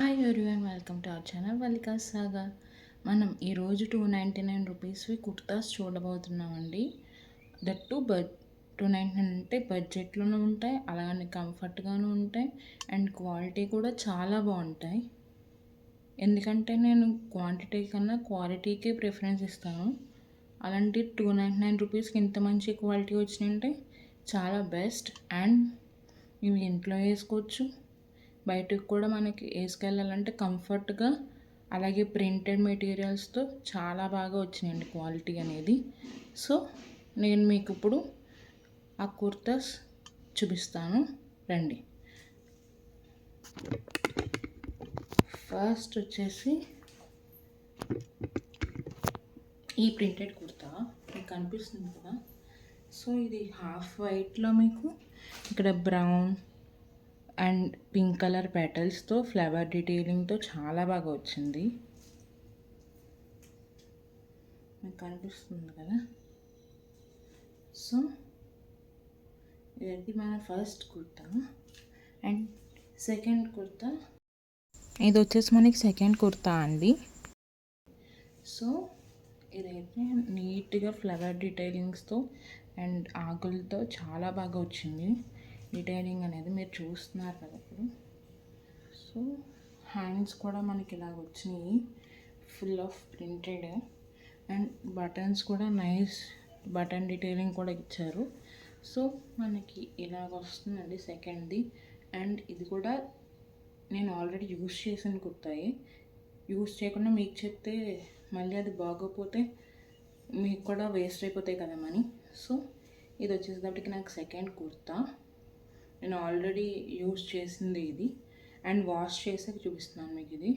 Hi everyone, welcome to our channel Vallika సాగా. మనం ఈరోజు 299 రూపీస్వి కుర్తాస్ చూడబోతున్నామండి. దట్ టు 299 అంటే బడ్జెట్లోనూ ఉంటాయి, అలాగే కంఫర్ట్గాను ఉంటాయి అండ్ క్వాలిటీ కూడా చాలా బాగుంటాయి. ఎందుకంటే నేను క్వాంటిటీ కన్నా క్వాలిటీకే ప్రిఫరెన్స్ ఇస్తాను. అలాంటి 299 రూపీస్కి ఇంత మంచి క్వాలిటీ వచ్చినాయంటే చాలా బెస్ట్. అండ్ ఇవి ఇంట్లో వేసుకోవచ్చు, బయటకు కూడా మనకి వేసుకెళ్ళాలంటే కంఫర్ట్గా, అలాగే ప్రింటెడ్ మెటీరియల్స్తో చాలా బాగా వచ్చినాయండి క్వాలిటీ అనేది. సో నేను మీకు ఇప్పుడు ఆ కుర్తాస్ చూపిస్తాను, రండి. ఫస్ట్ వచ్చేసి ఈ ప్రింటెడ్ కుర్తా మీకు కనిపిస్తుంది కదా. సో ఇది హాఫ్ వైట్లో మీకు ఇక్కడ బ్రౌన్ అండ్ పింక్ కలర్ పెటల్స్తో ఫ్లవర్ డీటెయిలింగ్తో చాలా బాగా వచ్చింది, మీకు కనిపిస్తుంది కదా. సో ఇది మన first kurta. And second kurta, ఇది వచ్చేసి మనకి సెకండ్ కుర్తా అండి. సో ఇదైతే నీట్గా ఫ్లవర్ డీటెయిలింగ్స్తో అండ్ ఆకులతో చాలా బాగా వచ్చింది డీటెయిలింగ్ అనేది, మీరు చూస్తున్నారు కదా ఇప్పుడు. సో హ్యాండ్స్ కూడా మనకి ఇలాగ వచ్చినాయి, full of printed and buttons కూడా నైస్ బటన్ డీటెయిలింగ్ కూడా ఇచ్చారు. సో మనకి ఇలాగ వస్తుందండి సెకండ్ది. అండ్ ఇది కూడా నేను ఆల్రెడీ యూస్ చేసిన కుర్తాయి, యూస్ చేయకుండా మీకు చెప్తే మళ్ళీ అది బాగోపోతే మీకు కూడా వేస్ట్ అయిపోతాయి కదా మనీ. సో ఇది వచ్చేసేటప్పటికి నాకు సెకండ్ కుర్తా, నేను ఆల్రెడీ యూస్ చేసింది ఇది అండ్ వాష్ చేసాక చూపిస్తున్నాను మీకు ఇది.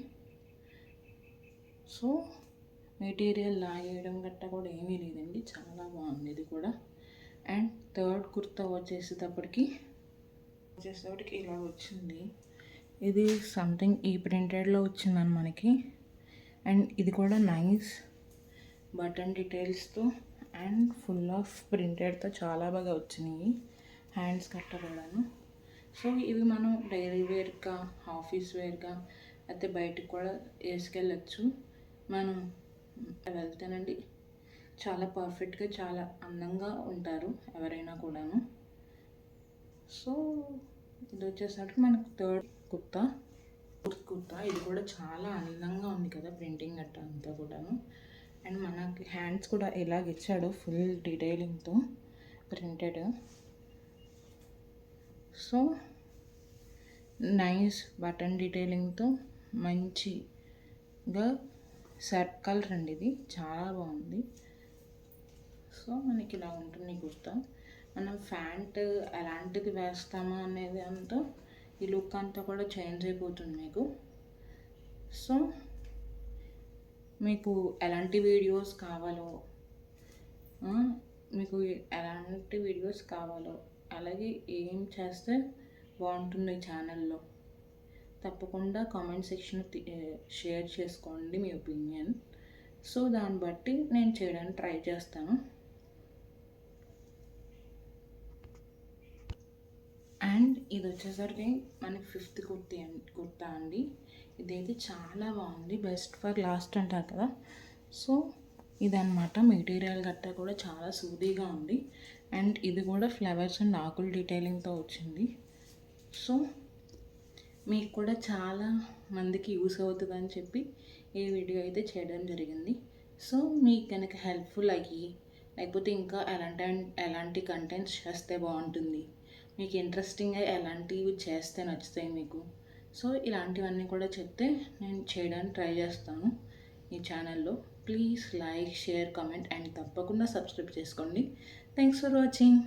సో మెటీరియల్ లాగేయడం గట్టా కూడా ఏమీ లేదండి, చాలా బాగుంది ఇది కూడా. అండ్ థర్డ్ కుర్తా వచ్చేసేటప్పటికి ఇలా వచ్చింది. ఇది సంథింగ్ ఈ ప్రింటెడ్లో వచ్చిందని మనకి. అండ్ ఇది కూడా నైస్ బటన్ డీటెయిల్స్తో అండ్ ఫుల్ ఆఫ్ ప్రింటెడ్తో చాలా బాగా వచ్చినాయి హ్యాండ్స్ కట్టకూడాను. సో ఇవి మనం డైలీ వేర్గా, ఆఫీస్ వేర్గా అయితే బయటకు కూడా వేసుకెళ్ళచ్చు. మనం వెళ్తేనండి చాలా పర్ఫెక్ట్గా, చాలా అందంగా ఉంటారు ఎవరైనా కూడాను. సో ఇది వచ్చేసరికి మనకు థర్డ్ కుర్తా. ఇది కూడా చాలా అందంగా ఉంది కదా, ప్రింటింగ్ గట్ట అంతా కూడాను. అండ్ మనకి హ్యాండ్స్ కూడా ఎలాగ ఇచ్చాడో ఫుల్ డీటెయిలింగ్తో ప్రింటెడ్. సో నైస్ బటన్ డీటెయిలింగ్తో మంచిగా షర్ట్ కలర్ అండి, ఇది చాలా బాగుంది. సో మనకి ఇలా ఉంటుంది కుర్తా. మనం ప్యాంట్ ఎలాంటిది వేస్తామో అనేది అంతా ఈ లుక్ అంతా కూడా చేంజ్ అయిపోతుంది మీకు. సో మీకు ఎలాంటి వీడియోస్ కావాలో, అలాగే ఏం చేస్తే బాగుంటుంది ఛానల్లో తప్పకుండా కామెంట్ సెక్షన్ షేర్ చేసుకోండి మీ ఒపీనియన్. సో దాన్ని బట్టి నేను చేయడానికి ట్రై చేస్తాను. అండ్ ఇది వచ్చేసరికి మన ఫిఫ్త్ కుర్తా అండి. ఇదైతే చాలా బాగుంది, బెస్ట్ ఫర్ లాస్ట్ అంటారు కదా. సో ఇదన్నమాట, మెటీరియల్ గట్టా కూడా చాలా సూదీగా ఉంది. అండ్ ఇది కూడా ఫ్లవర్స్ అండ్ ఆకుల డీటెయిలింగ్తో వచ్చింది. సో మీకు కూడా చాలా మందికి యూస్ అవుతుందని చెప్పి ఈ వీడియో అయితే చేయడం జరిగింది. సో మీకు కనుక హెల్ప్ఫుల్ అయ్యి, లేకపోతే ఇంకా ఎలాంటి కంటెంట్స్ చేస్తే బాగుంటుంది, మీకు ఇంట్రెస్టింగ్గా ఎలాంటివి చేస్తే నచ్చుతాయి మీకు, సో ఇలాంటివన్నీ కూడా చెప్తే నేను చేయడానికి ట్రై చేస్తాను ఈ ఛానల్లో. Please like, share, comment and తప్పకుండా సబ్స్క్రైబ్ చేసుకోండి. Thanks for watching.